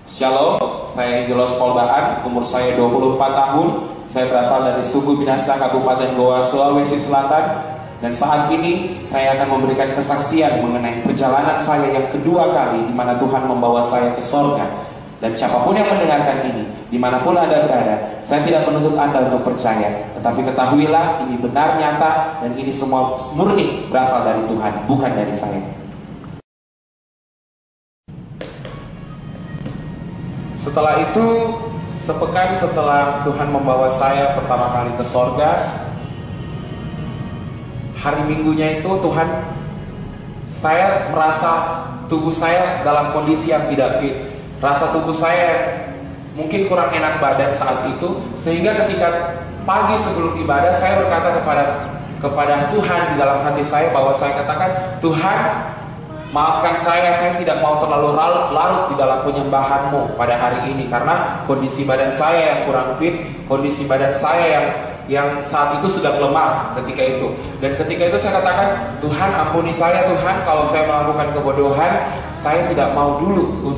Shalom, saya Jelos Polbaan, umur saya 24 tahun. Saya berasal dari suku Minahasa, Kabupaten Goa, Sulawesi Selatan. Dan saat ini saya akan memberikan kesaksian mengenai perjalanan saya yang kedua kali di mana Tuhan membawa saya ke sorga. Dan siapapun yang mendengarkan ini, dimanapun Anda berada, saya tidak menuntut Anda untuk percaya. Tetapi ketahuilah ini benar nyata dan ini semua murni berasal dari Tuhan, bukan dari saya. Setelah itu, sepekan setelah Tuhan membawa saya pertama kali ke sorga, hari Minggunya itu saya merasa tubuh saya dalam kondisi yang tidak fit. Rasa tubuh saya mungkin kurang enak badan saat itu, sehingga ketika pagi sebelum ibadah saya berkata kepada Tuhan di dalam hati saya bahwa saya katakan, Tuhan, maafkan saya tidak mau terlalu larut di dalam penyembahan-Mu pada hari ini, karena kondisi badan saya yang kurang fit, kondisi badan saya yang saat itu sudah lemah ketika itu. Dan ketika itu saya katakan, Tuhan ampuni saya Tuhan, kalau saya melakukan kebodohan, saya tidak mau dulu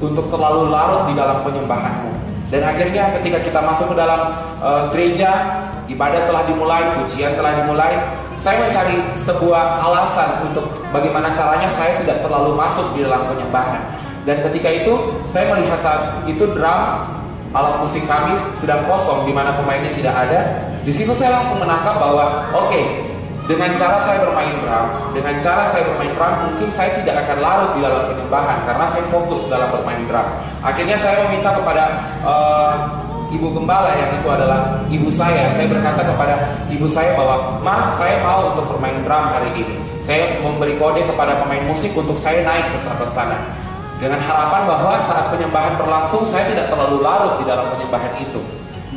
untuk terlalu larut di dalam penyembahan-Mu. Dan akhirnya ketika kita masuk ke dalam gereja, ibadah telah dimulai, pujian telah dimulai, saya mencari sebuah alasan untuk bagaimana caranya saya tidak terlalu masuk di dalam penyembahan. Dan ketika itu saya melihat saat itu drum, alat musik kami sedang kosong, di mana pemainnya tidak ada. Di situ saya langsung menangkap bahwa dengan cara saya bermain drum, mungkin saya tidak akan larut di dalam penyembahan karena saya fokus dalam bermain drum. Akhirnya saya meminta kepada ibu gembala, yang itu adalah ibu saya. Saya berkata kepada ibu saya bahwa, Ma, saya mau untuk bermain drum hari ini. Saya memberi kode kepada pemain musik untuk saya naik ke sana, dengan harapan bahwa saat penyembahan berlangsung saya tidak terlalu larut di dalam penyembahan itu.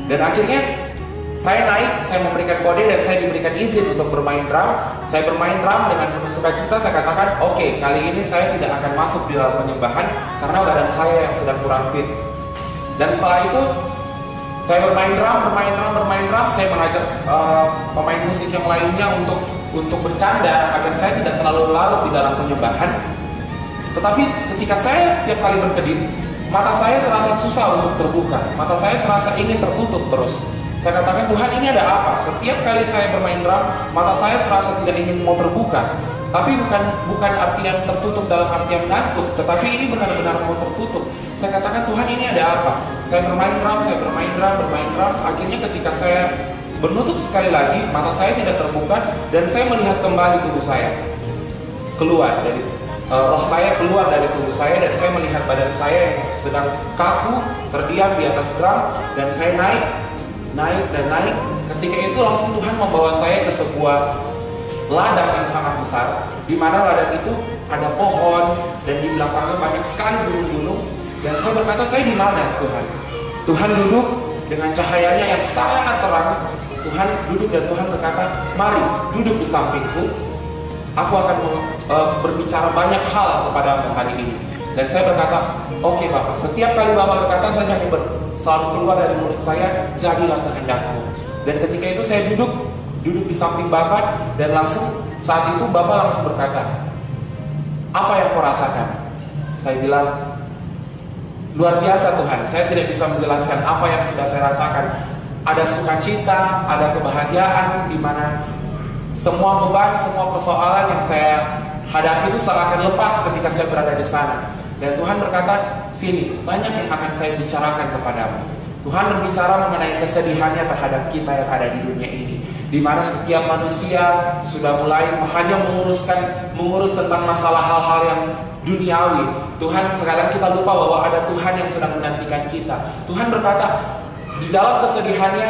Dan akhirnya saya naik, saya memberikan kode dan saya diberikan izin untuk bermain drum. Saya bermain drum dengan penuh sukacita. Saya katakan, oke, kali ini saya tidak akan masuk di dalam penyembahan karena badan saya yang sedang kurang fit. Dan setelah itu saya bermain drum. Saya mengajak pemain musik yang lainnya untuk bercanda agar saya tidak terlalu larut di dalam penyembahan. Tetapi ketika saya setiap kali berkedip, mata saya serasa susah untuk terbuka. Mata saya serasa ingin tertutup terus. Saya katakan, Tuhan, ini ada apa? Setiap kali saya bermain drum, mata saya serasa tidak ingin mau terbuka. Tapi bukan artian tertutup dalam artian ngantuk, tetapi ini benar-benar mau tertutup. Saya katakan, Tuhan, ini ada apa? Saya bermain drum. Akhirnya ketika saya bernutup sekali lagi, mata saya tidak terbuka dan saya melihat kembali tubuh saya keluar dari roh saya keluar dari tubuh saya, dan saya melihat badan saya yang sedang kaku terdiam di atas drum, dan saya naik. Ketika itu langsung Tuhan membawa saya ke sebuah ladang yang sangat besar, di mana ladang itu ada pohon dan di belakangnya banyak sekali gunung-gunung. Dan saya berkata, saya di mana Tuhan? Tuhan duduk dengan cahayanya yang sangat terang. Tuhan duduk dan Tuhan berkata, mari duduk di sampingku. Aku akan berbicara banyak hal kepadamu hari ini. Dan saya berkata, oke Bapak. Setiap kali Bapak berkata, saya selalu keluar dari mulut saya, jadilah kehendakmu. Dan ketika itu saya duduk di samping Bapak, dan langsung saat itu Bapak langsung berkata, apa yang kau rasakan? Saya bilang, luar biasa Tuhan, saya tidak bisa menjelaskan apa yang sudah saya rasakan. Ada sukacita, ada kebahagiaan, di mana semua beban, semua persoalan yang saya hadapi itu seakan lepas ketika saya berada di sana. Dan Tuhan berkata, sini, banyak yang akan saya bicarakan kepadamu. Tuhan berbicara mengenai kesedihannya terhadap kita yang ada di dunia ini, di mana setiap manusia sudah mulai hanya mengurus tentang masalah hal-hal yang duniawi. Tuhan, sekarang kita lupa bahwa ada Tuhan yang sedang menantikan kita. Tuhan berkata, di dalam kesedihannya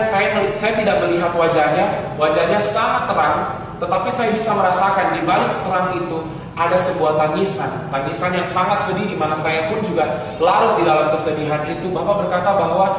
saya tidak melihat wajahnya sangat terang, tetapi saya bisa merasakan di balik terang itu ada sebuah tangisan yang sangat sedih, di mana saya pun juga larut di dalam kesedihan itu. Bapak berkata bahwa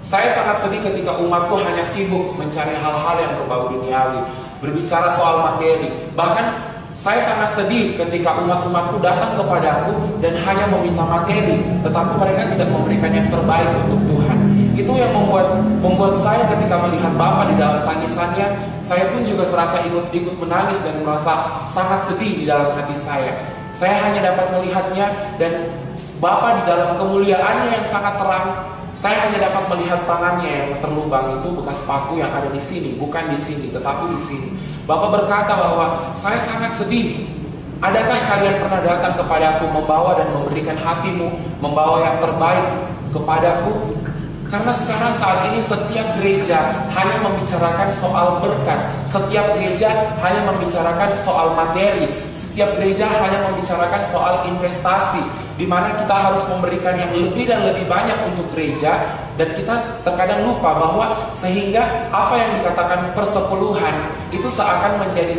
saya sangat sedih ketika umatku hanya sibuk mencari hal-hal yang berbau duniawi, berbicara soal materi. Bahkan saya sangat sedih ketika umat-umatku datang kepadaku dan hanya meminta materi, tetapi mereka tidak memberikan yang terbaik untuk Tuhan. Itu yang membuat saya ketika melihat Bapa di dalam tangisannya, saya pun juga serasa ikut menangis dan merasa sangat sedih di dalam hati saya. Saya hanya dapat melihatnya dan Bapa di dalam kemuliaannya yang sangat terang, saya hanya dapat melihat tangannya yang terlubang, itu bekas paku yang ada di sini, bukan di sini, tetapi di sini. Bapak berkata bahwa saya sangat sedih. Adakah kalian pernah datang kepadaku membawa dan memberikan hatimu, membawa yang terbaik kepadaku? Karena sekarang saat ini setiap gereja hanya membicarakan soal berkat, setiap gereja hanya membicarakan soal materi, setiap gereja hanya membicarakan soal investasi, di mana kita harus memberikan yang lebih dan lebih banyak untuk gereja, dan kita terkadang lupa bahwa sehingga apa yang dikatakan persepuluhan itu seakan menjadi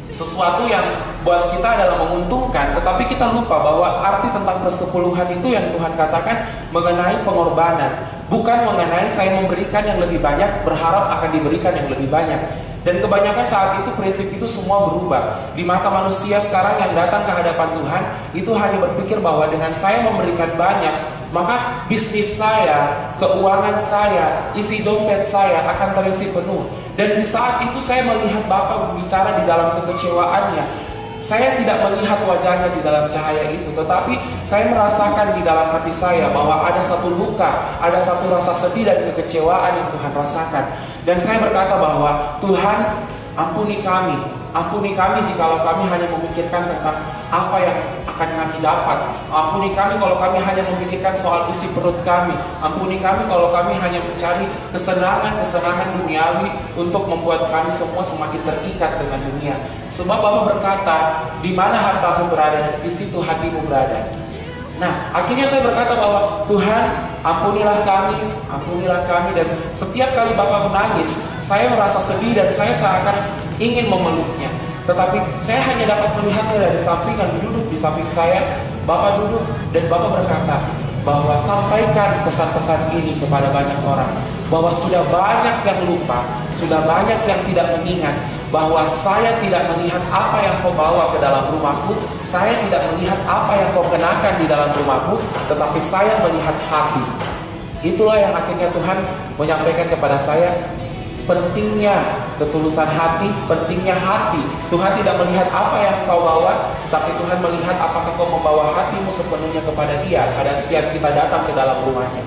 sesuatu yang buat kita adalah menguntungkan, tetapi kita lupa bahwa arti tentang persepuluhan itu yang Tuhan katakan mengenai pengorbanan, bukan mengenai saya memberikan yang lebih banyak berharap akan diberikan yang lebih banyak. Dan kebanyakan saat itu prinsip itu semua berubah. Di mata manusia sekarang yang datang ke hadapan Tuhan itu hanya berpikir bahwa dengan saya memberikan banyak, maka bisnis saya, keuangan saya, isi dompet saya akan terisi penuh. Dan di saat itu saya melihat Bapak bicara di dalam kekecewaannya. Saya tidak melihat wajahnya di dalam cahaya itu, tetapi saya merasakan di dalam hati saya bahwa ada satu luka, ada satu rasa sedih dan kekecewaan yang Tuhan rasakan. Dan saya berkata bahwa Tuhan, ampuni kami jikalau kami hanya memikirkan tentang apa yang akan kami dapat. Ampuni kami kalau kami hanya memikirkan soal isi perut kami. Ampuni kami kalau kami hanya mencari kesenangan duniawi untuk membuat kami semua semakin terikat dengan dunia. Sebab Bapak berkata, di mana hartamu berada, di situ hatimu berada. Nah, akhirnya saya berkata bahwa Tuhan, ampunilah kami, dan setiap kali Bapak menangis, saya merasa sedih dan saya seakan ingin memeluknya. Tetapi saya hanya dapat melihatnya dari sampingan, duduk di samping saya. Bapak duduk dan Bapak berkata bahwa sampaikan pesan-pesan ini kepada banyak orang, bahwa sudah banyak yang lupa, sudah banyak yang tidak mengingat, bahwa saya tidak melihat apa yang kau bawa ke dalam rumahku, saya tidak melihat apa yang kau kenakan di dalam rumahku, tetapi saya melihat hati. Itulah yang akhirnya Tuhan menyampaikan kepada saya, pentingnya ketulusan hati, pentingnya hati. Tuhan tidak melihat apa yang kau bawa, tapi Tuhan melihat apakah kau membawa hatimu sepenuhnya kepada Dia pada setiap kita datang ke dalam rumahnya.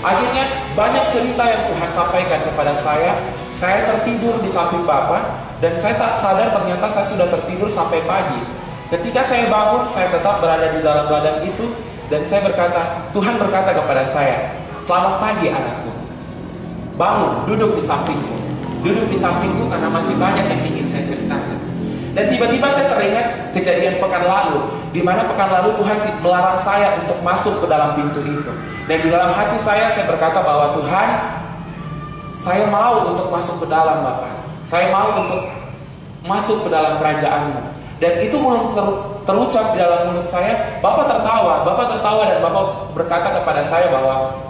Akhirnya banyak cerita yang Tuhan sampaikan kepada saya. Saya tertidur di samping Bapak, dan saya tak sadar ternyata saya sudah tertidur sampai pagi. Ketika saya bangun, saya tetap berada di dalam ladang itu, dan saya berkata, Tuhan berkata kepada saya, selamat pagi anakku. Bangun, duduk di sampingku. Duduk di sampingku karena masih banyak yang ingin saya ceritakan. Dan tiba-tiba saya teringat kejadian pekan lalu, di mana pekan lalu Tuhan melarang saya untuk masuk ke dalam pintu itu. Dan di dalam hati saya berkata bahwa Tuhan, saya mau untuk masuk ke dalam Bapak. Saya mau untuk masuk ke dalam kerajaan-Mu. Dan itu belum terucap di dalam mulut saya. Bapak tertawa dan Bapak berkata kepada saya bahwa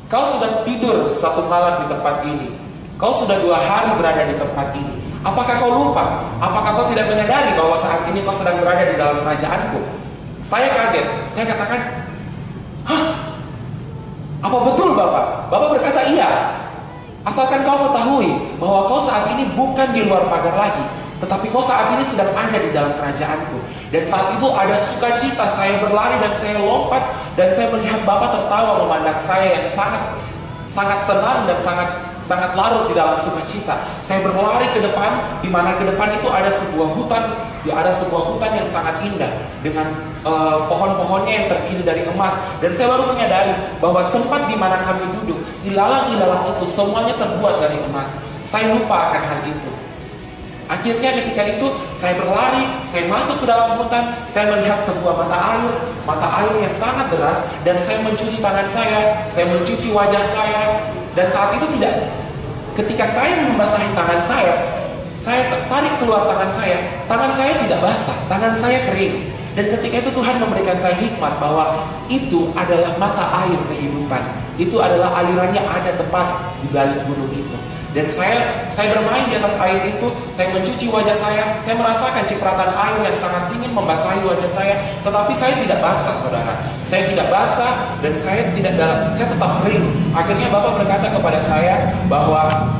kau sudah tidur satu malam di tempat ini. Kau sudah 2 hari berada di tempat ini. Apakah kau lupa? Apakah kau tidak menyadari bahwa saat ini kau sedang berada di dalam kerajaanku? Saya kaget. Saya katakan, hah? Apa betul Bapak? Bapak berkata, iya. Asalkan kau ketahui bahwa kau saat ini bukan di luar pagar lagi, tetapi kau saat ini sedang ada di dalam kerajaanku. Dan saat itu ada sukacita, saya berlari dan saya lompat, dan saya melihat Bapak tertawa memandang saya yang sangat senang dan sangat larut di dalam sukacita. Saya berlari ke depan, di mana ke depan itu ada sebuah hutan yang sangat indah dengan pohon-pohonnya yang terdiri dari emas. Dan saya baru menyadari bahwa tempat di mana kami duduk, ilalang-ilalang itu semuanya terbuat dari emas. Saya lupa akan hal itu. Akhirnya ketika itu saya berlari, saya masuk ke dalam hutan, saya melihat sebuah mata air yang sangat deras, dan saya mencuci tangan saya mencuci wajah saya, dan saat itu ketika saya membasahi tangan saya tarik keluar tangan saya tidak basah, tangan saya kering. Dan ketika itu Tuhan memberikan saya hikmat bahwa itu adalah mata air kehidupan, itu adalah alirannya ada tepat di balik gunung itu. Dan saya bermain di atas air itu, saya mencuci wajah saya merasakan cipratan air yang sangat dingin membasahi wajah saya, tetapi saya tidak basah, saudara. Saya tidak basah dan saya tetap kering. Akhirnya Bapak berkata kepada saya bahwa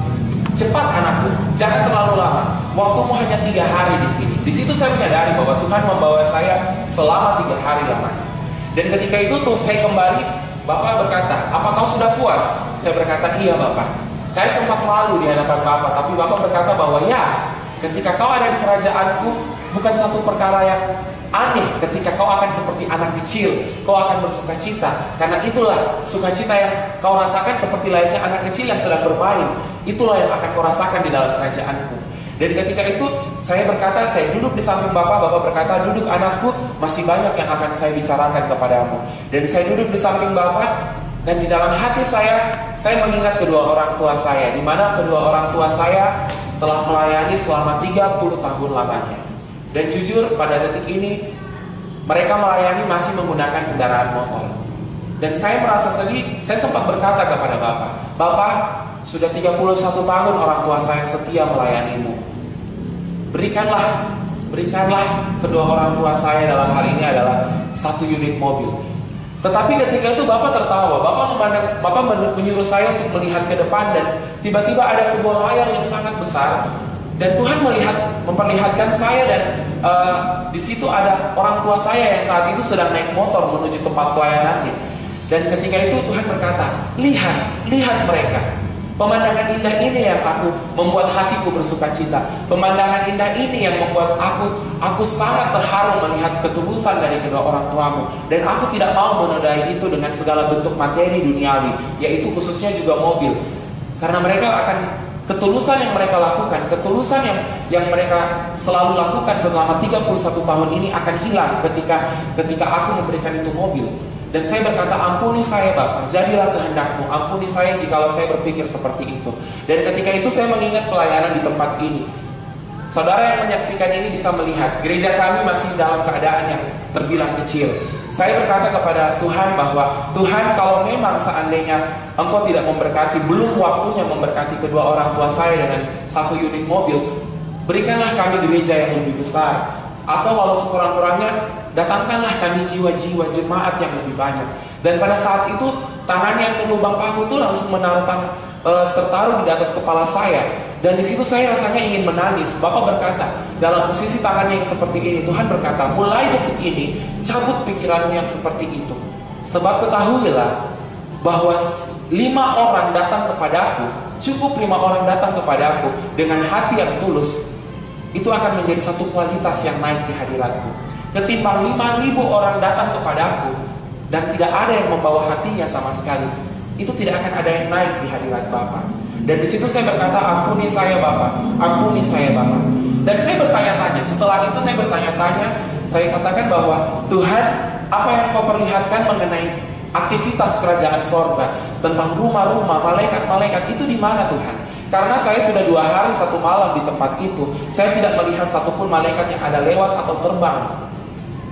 cepat anakku, jangan terlalu lama. waktumu hanya 3 hari di sini. Di situ saya menyadari bahwa Tuhan membawa saya selama 3 hari lamanya. Dan ketika itu tuh saya kembali, Bapak berkata, apa kau sudah puas? Saya berkata, iya Bapak. Saya sempat malu di hadapan Bapak, tapi Bapak berkata bahwa ya, ketika kau ada di kerajaanku, bukan satu perkara yang aneh ketika kau akan seperti anak kecil, kau akan bersuka cita. Karena itulah sukacita yang kau rasakan seperti layaknya anak kecil yang sedang bermain. Itulah yang akan kau rasakan di dalam kerajaanku. Dan ketika itu saya berkata, saya duduk di samping Bapak. Bapak berkata, duduk anakku, masih banyak yang akan saya bicarakan kepadamu. Dan saya duduk di samping Bapak, dan di dalam hati saya mengingat kedua orang tua saya, di mana kedua orang tua saya telah melayani selama 30 tahun lamanya. Dan jujur pada detik ini mereka melayani masih menggunakan kendaraan motor. Dan saya merasa sedih. Saya sempat berkata kepada Bapak, Bapak, sudah 31 tahun orang tua saya setia melayanimu. Berikanlah kedua orang tua saya, dalam hal ini adalah 1 unit mobil. Tetapi ketika itu Bapak tertawa. Bapak menyuruh saya untuk melihat ke depan, dan tiba-tiba ada sebuah layar yang sangat besar. Dan Tuhan memperlihatkan saya, dan di situ ada orang tua saya yang saat itu sedang naik motor menuju tempat pelayanannya. Dan ketika itu Tuhan berkata, lihat mereka. Pemandangan indah ini yang membuat hatiku bersuka cita. Pemandangan indah ini yang membuat aku sangat terharu melihat ketulusan dari kedua orang tuamu. Dan aku tidak mau menodai itu dengan segala bentuk materi duniawi, yaitu khususnya juga mobil. Karena mereka akan, ketulusan yang mereka lakukan, ketulusan yang mereka selalu lakukan selama 31 tahun ini akan hilang ketika aku memberikan itu mobil. Dan saya berkata, ampuni saya Bapak, jadilah kehendakmu. Ampuni saya jikalau saya berpikir seperti itu. Dan ketika itu saya mengingat pelayanan di tempat ini. Saudara yang menyaksikan ini bisa melihat gereja kami masih dalam keadaan yang terbilang kecil. Saya berkata kepada Tuhan bahwa, Tuhan, kalau memang seandainya Engkau tidak memberkati, belum waktunya memberkati kedua orang tua saya dengan 1 unit mobil, berikanlah kami gereja yang lebih besar. Atau walau sekurang-kurangnya, datangkanlah kami jiwa-jiwa jemaat yang lebih banyak. Dan pada saat itu tangan yang ke lubang paku itu langsung tertaruh di atas kepala saya. Dan di situ saya rasanya ingin menangis. Bapak berkata, dalam posisi tangannya yang seperti ini, Tuhan berkata, mulai detik ini cabut pikiranmu yang seperti itu. Sebab ketahuilah bahwa 5 orang datang kepadaku, cukup 5 orang datang kepadaku dengan hati yang tulus, itu akan menjadi satu kualitas yang naik di hadiratku. Ketimbang 5.000 orang datang kepadaku dan tidak ada yang membawa hatinya sama sekali, itu tidak akan ada yang naik di hadirat Bapa. Dan di situ saya berkata, ampuni saya Bapa, ampuni saya Bapa. Dan saya bertanya-tanya, setelah itu saya bertanya-tanya, saya katakan bahwa Tuhan, apa yang Kau perlihatkan mengenai aktivitas kerajaan sorga, tentang rumah-rumah, malaikat-malaikat, itu di mana Tuhan? Karena saya sudah 2 hari 1 malam di tempat itu, saya tidak melihat satupun malaikat yang ada lewat atau terbang.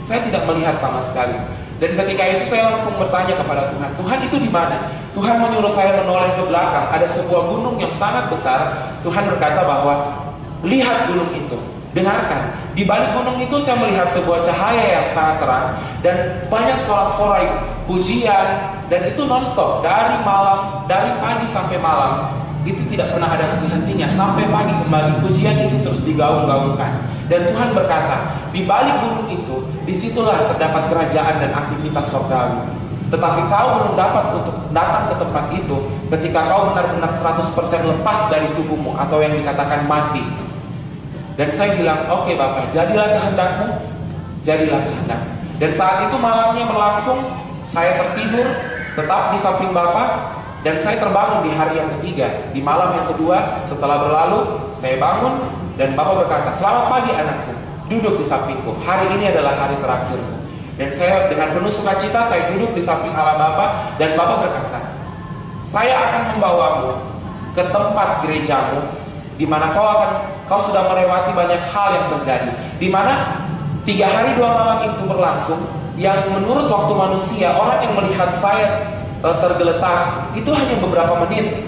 Saya tidak melihat sama sekali. Dan ketika itu saya langsung bertanya kepada Tuhan, Tuhan itu di mana? Tuhan menyuruh saya menoleh ke belakang. Ada sebuah gunung yang sangat besar. Tuhan berkata bahwa, lihat gunung itu, dengarkan. Di balik gunung itu saya melihat sebuah cahaya yang sangat terang, dan banyak sorak-sorai pujian, dan itu nonstop dari pagi sampai malam. Itu tidak pernah ada henti-hentinya, sampai pagi kembali pujian itu terus digaung-gaungkan. Dan Tuhan berkata, di balik gunung itu, disitulah terdapat kerajaan dan aktivitas surgawi. Tetapi kau belum dapat untuk datang ke tempat itu ketika kau benar-benar 100% lepas dari tubuhmu, atau yang dikatakan mati. Dan saya bilang, oke Bapak, jadilah kehendakmu, jadilah kehendakmu. Dan saat itu malamnya berlangsung, saya tertidur tetap di samping Bapak. Dan saya terbangun di hari yang ketiga. Di malam yang kedua setelah berlalu, saya bangun dan Bapak berkata, selamat pagi anakku, duduk di sampingku, hari ini adalah hari terakhirku. Dan saya dengan penuh sukacita, saya duduk di samping Allah Bapa. Dan Bapak berkata, saya akan membawamu ke tempat gerejamu, di mana kau sudah melewati banyak hal yang terjadi, di mana 3 hari 2 malam itu berlangsung, yang menurut waktu manusia, orang yang melihat saya tergeletak itu hanya beberapa menit.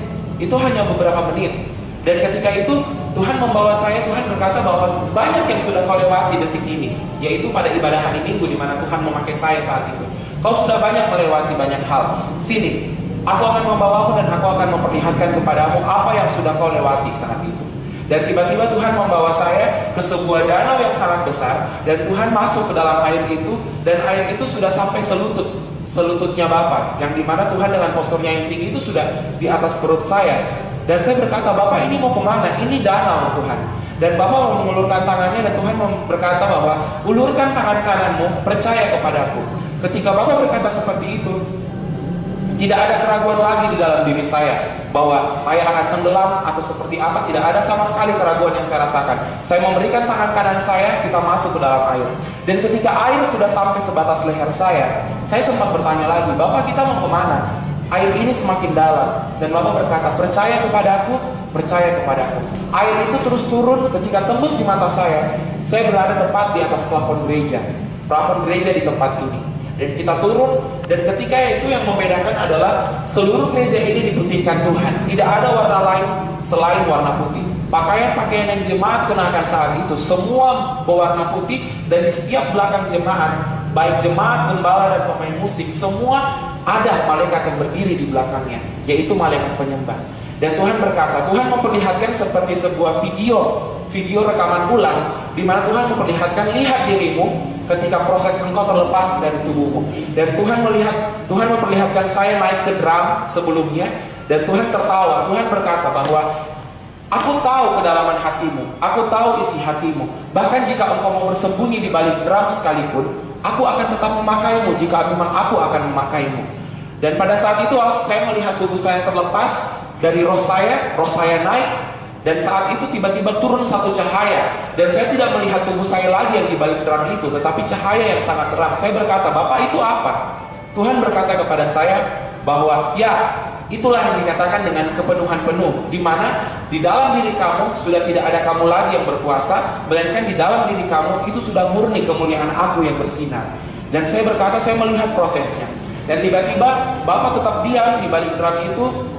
Dan ketika itu Tuhan membawa saya, Tuhan berkata bahwa banyak yang sudah kau lewati detik ini, yaitu pada ibadah hari Minggu di mana Tuhan memakai saya saat itu. Kau sudah banyak melewati banyak hal. Sini, aku akan membawamu dan aku akan memperlihatkan kepadamu apa yang sudah kau lewati saat itu. Dan tiba-tiba Tuhan membawa saya ke sebuah danau yang sangat besar, dan Tuhan masuk ke dalam air itu, dan air itu sudah sampai selututnya Bapak, yang dimana Tuhan dengan posturnya yang tinggi itu sudah di atas perut saya. Dan saya berkata, Bapak ini mau kemana? Ini danau Tuhan. Dan Bapak mengulurkan tangannya, dan Tuhan berkata bahwa ulurkan tangan kananmu, percaya kepadaku. Ketika Bapak berkata seperti itu, tidak ada keraguan lagi di dalam diri saya bahwa saya akan tenggelam atau seperti apa. Tidak ada sama sekali keraguan yang saya rasakan. Saya memberikan tangan kanan saya, kita masuk ke dalam air. Dan ketika air sudah sampai sebatas leher saya sempat bertanya lagi, Bapak kita mau kemana? Air ini semakin dalam. Dan Bapak berkata, percaya kepadaku, percaya kepadaku. Air itu terus turun. Ketika tembus di mata saya berada tepat di atas plafon gereja di tempat ini. Dan kita turun, dan ketika itu yang membedakan adalah seluruh gereja ini diputihkan Tuhan. Tidak ada warna lain selain warna putih. Pakaian-pakaian yang jemaat kenakan saat itu semua berwarna putih, dan di setiap belakang jemaat, baik jemaat, gembala, dan pemain musik, semua ada malaikat yang berdiri di belakangnya, yaitu malaikat penyembah. Dan Tuhan berkata, Tuhan memperlihatkan seperti sebuah video rekaman ulang, di mana Tuhan memperlihatkan, lihat dirimu ketika proses engkau terlepas dari tubuhmu. Dan Tuhan memperlihatkan saya naik ke drum sebelumnya, dan Tuhan tertawa. Tuhan berkata bahwa aku tahu kedalaman hatimu, aku tahu isi hatimu. Bahkan jika engkau mau bersembunyi di balik drum sekalipun, aku akan tetap memakaimu jika memang aku akan memakaimu. Dan pada saat itu saya melihat tubuh saya terlepas dari roh saya naik. Dan saat itu tiba-tiba turun satu cahaya, dan saya tidak melihat tubuh saya lagi yang di balik terang itu, tetapi cahaya yang sangat terang. Saya berkata, Bapak itu apa? Tuhan berkata kepada saya bahwa ya, itulah yang dikatakan dengan kepenuhan penuh, di mana di dalam diri kamu sudah tidak ada kamu lagi yang berkuasa, melainkan di dalam diri kamu itu sudah murni kemuliaan aku yang bersinar. Dan saya berkata, saya melihat prosesnya. Dan tiba-tiba Bapak tetap diam di balik terang itu.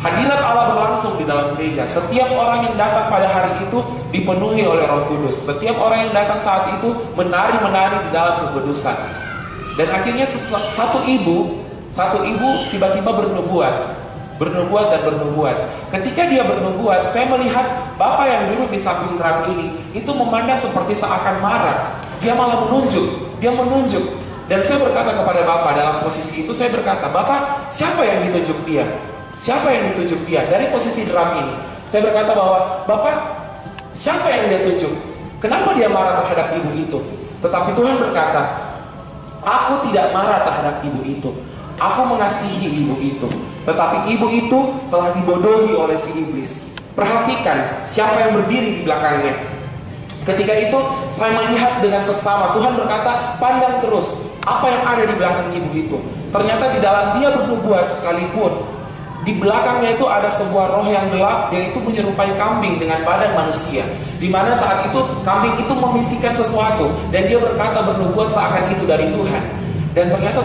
Hadirat Allah berlangsung di dalam gereja. Setiap orang yang datang pada hari itu dipenuhi oleh Roh Kudus. Setiap orang yang datang saat itu menari-menari di dalam kekudusan. Dan akhirnya satu ibu tiba-tiba bernubuat. Ketika dia bernubuat, saya melihat Bapak yang duduk di samping drum ini itu memandang seperti seakan marah. Dia malah menunjuk. Dan saya berkata kepada Bapak dalam posisi itu, saya berkata, Bapak, siapa yang ditunjuk dia? Siapa yang ditunjuk dia? Dari posisi drum ini saya berkata bahwa, Bapak, siapa yang dia tunjuk? Kenapa dia marah terhadap ibu itu? Tetapi Tuhan berkata, aku tidak marah terhadap ibu itu. Aku mengasihi ibu itu. Tetapi ibu itu telah dibodohi oleh si iblis. Perhatikan siapa yang berdiri di belakangnya. Ketika itu saya melihat dengan seksama. Tuhan berkata, pandang terus apa yang ada di belakang ibu itu. Ternyata di dalam dia bernubuat sekalipun, di belakangnya itu ada sebuah roh yang gelap, yaitu menyerupai kambing dengan badan manusia. Di mana saat itu kambing itu membisikkan sesuatu, dan dia berkata bernubuat seakan itu dari Tuhan. Dan ternyata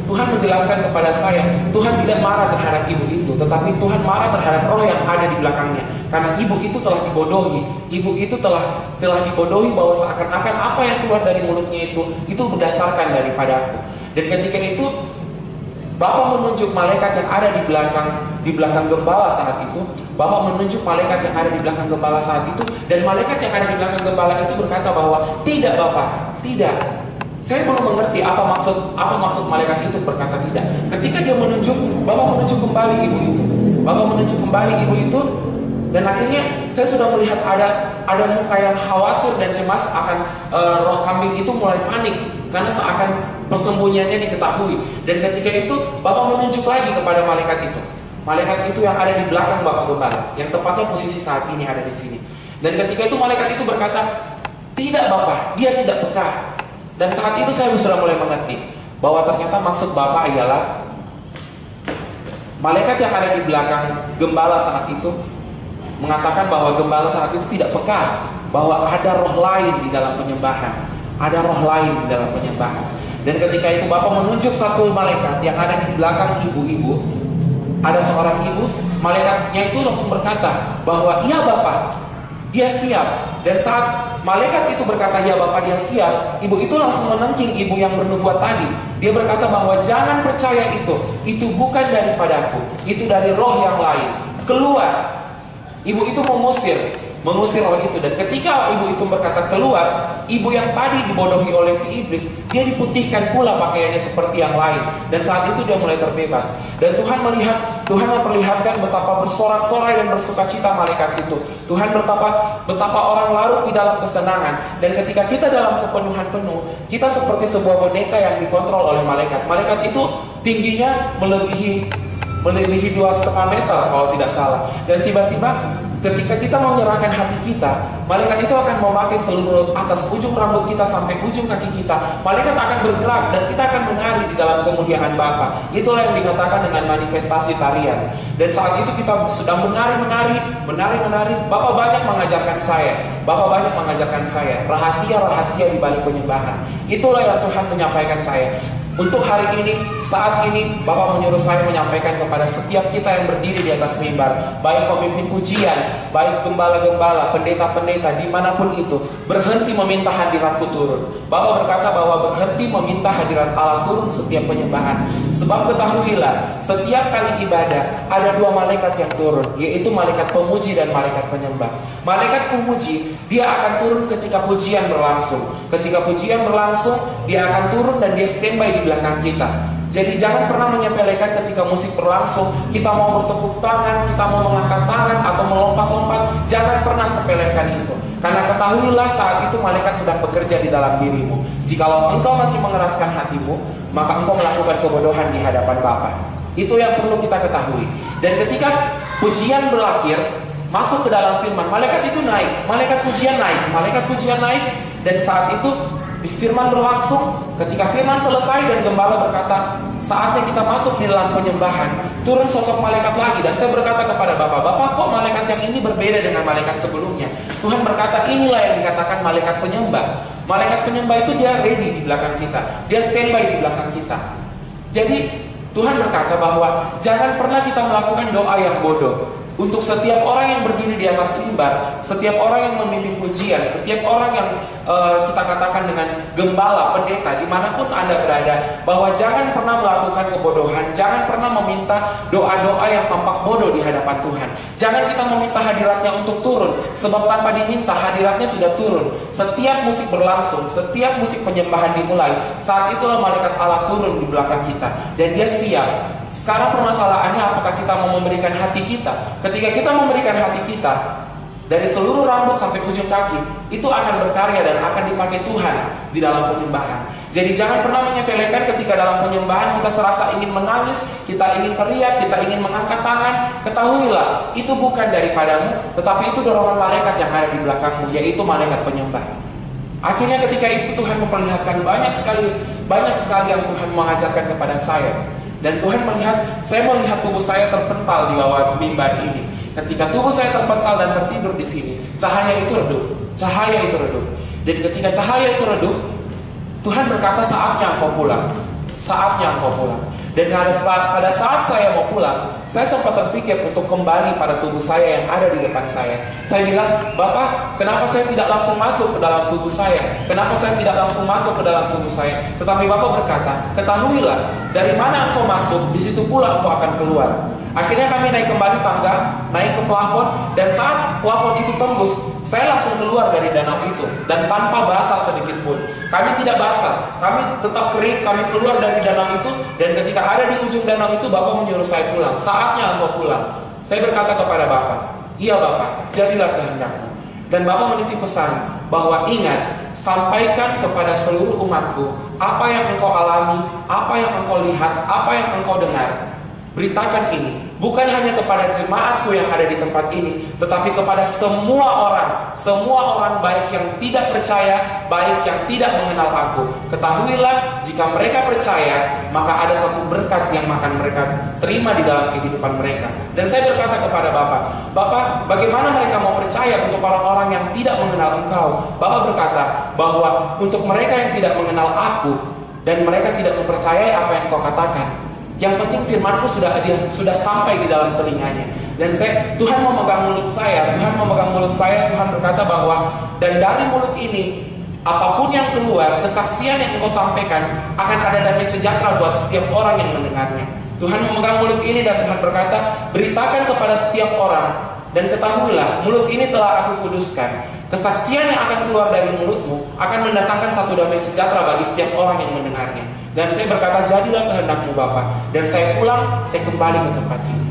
Tuhan menjelaskan kepada saya, Tuhan tidak marah terhadap ibu itu, tetapi Tuhan marah terhadap roh yang ada di belakangnya. Karena ibu itu telah dibodohi. Ibu itu telah dibodohi bahwa seakan-akan apa yang keluar dari mulutnya itu berdasarkan daripadaku. Dan ketika itu Bapak menunjuk malaikat yang ada di belakang gembala saat itu. Bapak menunjuk malaikat yang ada di belakang gembala saat itu, dan malaikat yang ada di belakang gembala itu berkata bahwa tidak, Bapak, tidak. Saya belum mengerti apa maksud malaikat itu berkata tidak. Ketika dia menunjuk, Bapak menunjuk kembali ibu itu. Bapak menunjuk kembali ibu itu, dan akhirnya saya sudah melihat ada muka yang khawatir dan cemas akan roh kambing itu mulai panik karena seakan persembunyiannya diketahui. Dan ketika itu Bapak menunjuk lagi kepada malaikat itu. Malaikat itu yang ada di belakang Bapak Gembala, yang tepatnya posisi saat ini ada di sini. Dan ketika itu malaikat itu berkata, tidak Bapak, dia tidak peka. Dan saat itu saya sudah mulai mengerti bahwa ternyata maksud Bapak ialah malaikat yang ada di belakang Gembala saat itu mengatakan bahwa Gembala saat itu tidak peka bahwa ada roh lain di dalam penyembahan. Ada roh lain di dalam penyembahan. Dan ketika itu Bapak menunjuk satu malaikat yang ada di belakang ibu-ibu. Ada seorang ibu, malaikatnya itu langsung berkata bahwa iya Bapak, dia siap. Dan saat malaikat itu berkata ya Bapak, dia siap, ibu itu langsung menengking ibu yang bernubuat tadi. Dia berkata bahwa jangan percaya itu bukan daripadaku, itu dari roh yang lain. Keluar. Ibu itu mengusir mengusir roh itu. Dan ketika ibu itu berkata keluar, ibu yang tadi dibodohi oleh si iblis, dia diputihkan pula pakaiannya seperti yang lain. Dan saat itu dia mulai terbebas. Dan Tuhan memperlihatkan betapa bersorak-sorai dan bersukacita malaikat itu. Tuhan betapa orang larut di dalam kesenangan. Dan ketika kita dalam kepenuhan penuh, kita seperti sebuah boneka yang dikontrol oleh malaikat. Malaikat itu tingginya melebihi 2,5 meter kalau tidak salah. Dan tiba-tiba ketika kita menyerahkan hati kita, malaikat itu akan memakai seluruh atas ujung rambut kita sampai ujung kaki kita. Malaikat akan bergerak dan kita akan menari di dalam kemuliaan Bapa. Itulah yang dikatakan dengan manifestasi tarian. Dan saat itu kita sedang menari. Bapak banyak mengajarkan saya rahasia-rahasia di balik penyembahan. Itulah yang Tuhan menyampaikan saya. Untuk hari ini, saat ini, Bapak menyuruh saya menyampaikan kepada setiap kita yang berdiri di atas mimbar, baik pemimpin pujian, baik gembala-gembala, pendeta-pendeta, dimanapun itu, berhenti meminta hadiratku turun. Bapak berkata bahwa berhenti meminta hadirat Allah turun setiap penyembahan. Sebab ketahuilah, setiap kali ibadah, ada 2 malaikat yang turun, yaitu malaikat pemuji dan malaikat penyembah. Malaikat pemuji, dia akan turun ketika pujian berlangsung. Ketika pujian berlangsung, dia akan turun dan dia standby di belakang kita. Jadi jangan pernah menyepelekan ketika musik berlangsung, kita mau bertepuk tangan, kita mau mengangkat tangan atau melompat-lompat. Jangan pernah sepelekan itu. Karena ketahuilah saat itu malaikat sedang bekerja di dalam dirimu. Jikalau engkau masih mengeraskan hatimu, maka engkau melakukan kebodohan di hadapan Bapa. Itu yang perlu kita ketahui. Dan ketika pujian berakhir, masuk ke dalam firman, malaikat itu naik, malaikat pujian naik, dan saat itu firman berlangsung. Ketika firman selesai dan gembala berkata, saatnya kita masuk di dalam penyembahan, turun sosok malaikat lagi. Dan saya berkata kepada Bapak, kok malaikat yang ini berbeda dengan malaikat sebelumnya? Tuhan berkata, inilah yang dikatakan malaikat penyembah. Malaikat penyembah itu dia ready di belakang kita, dia standby di belakang kita. Jadi Tuhan berkata bahwa jangan pernah kita melakukan doa yang bodoh. Untuk setiap orang yang berdiri di atas mimbar, setiap orang yang memimpin pujian, setiap orang yang kita katakan dengan gembala, pendeta, dimanapun Anda berada, bahwa jangan pernah melakukan kebodohan, jangan pernah meminta doa-doa yang tampak bodoh di hadapan Tuhan. Jangan kita meminta hadiratnya untuk turun, sebab tanpa diminta hadiratnya sudah turun. Setiap musik berlangsung, setiap musik penyembahan dimulai, saat itulah malaikat Allah turun di belakang kita, dan dia siap. Sekarang permasalahannya, apakah kita mau memberikan hati kita? Ketika kita memberikan hati kita, dari seluruh rambut sampai ujung kaki, itu akan berkarya dan akan dipakai Tuhan di dalam penyembahan. Jadi jangan pernah menyepelekan ketika dalam penyembahan kita serasa ingin menangis, kita ingin teriak, kita ingin mengangkat tangan. Ketahuilah, itu bukan daripadamu, tetapi itu dorongan malaikat yang ada di belakangmu, yaitu malaikat penyembah. Akhirnya ketika itu Tuhan memperlihatkan banyak sekali yang Tuhan mengajarkan kepada saya. Dan Tuhan saya melihat tubuh saya terpental di bawah mimbar ini. Ketika tubuh saya terpental dan tertidur di sini, cahaya itu redup. Dan ketika cahaya itu redup, Tuhan berkata, saatnya engkau pulang. Dan pada saat saya mau pulang, saya sempat terpikir untuk kembali pada tubuh saya yang ada di depan saya. Saya bilang, Bapak, kenapa saya tidak langsung masuk ke dalam tubuh saya? Tetapi Bapak berkata, ketahuilah, dari mana engkau masuk, di situ pula engkau akan keluar. Akhirnya kami naik kembali tangga, naik ke plafon, dan saat plafon itu tembus, saya langsung keluar dari danau itu, dan tanpa basah sedikit pun. Kami tidak basah, kami tetap kering, kami keluar dari danau itu, dan ketika ada di ujung danau itu, Bapak menyuruh saya pulang. Saatnya engkau pulang. Saya berkata kepada Bapak, iya Bapak, jadilah kehendakmu. Dan Bapak menitip pesan bahwa ingat, sampaikan kepada seluruh umatku apa yang engkau alami, apa yang engkau lihat, apa yang engkau dengar. Beritakan ini, bukan hanya kepada jemaatku yang ada di tempat ini, tetapi kepada semua orang baik yang tidak percaya, baik yang tidak mengenal aku. Ketahuilah, jika mereka percaya, maka ada satu berkat yang akan mereka terima di dalam kehidupan mereka. Dan saya berkata kepada Bapak, bagaimana mereka mau percaya untuk orang-orang yang tidak mengenal engkau? Bapak berkata bahwa untuk mereka yang tidak mengenal aku, dan mereka tidak mempercayai apa yang kau katakan, yang penting firmanku sudah sampai di dalam telinganya. Dan Tuhan memegang mulut saya, Tuhan berkata bahwa, dan dari mulut ini, apapun yang keluar, kesaksian yang engkau sampaikan, akan ada damai sejahtera buat setiap orang yang mendengarnya. Tuhan memegang mulut ini dan Tuhan berkata, beritakan kepada setiap orang Dan ketahuilah, mulut ini telah aku kuduskan. Kesaksian yang akan keluar dari mulutmu akan mendatangkan satu damai sejahtera bagi setiap orang yang mendengarnya. Dan saya berkata, jadilah kehendakmu Bapa. Dan saya pulang, saya kembali ke tempat ini.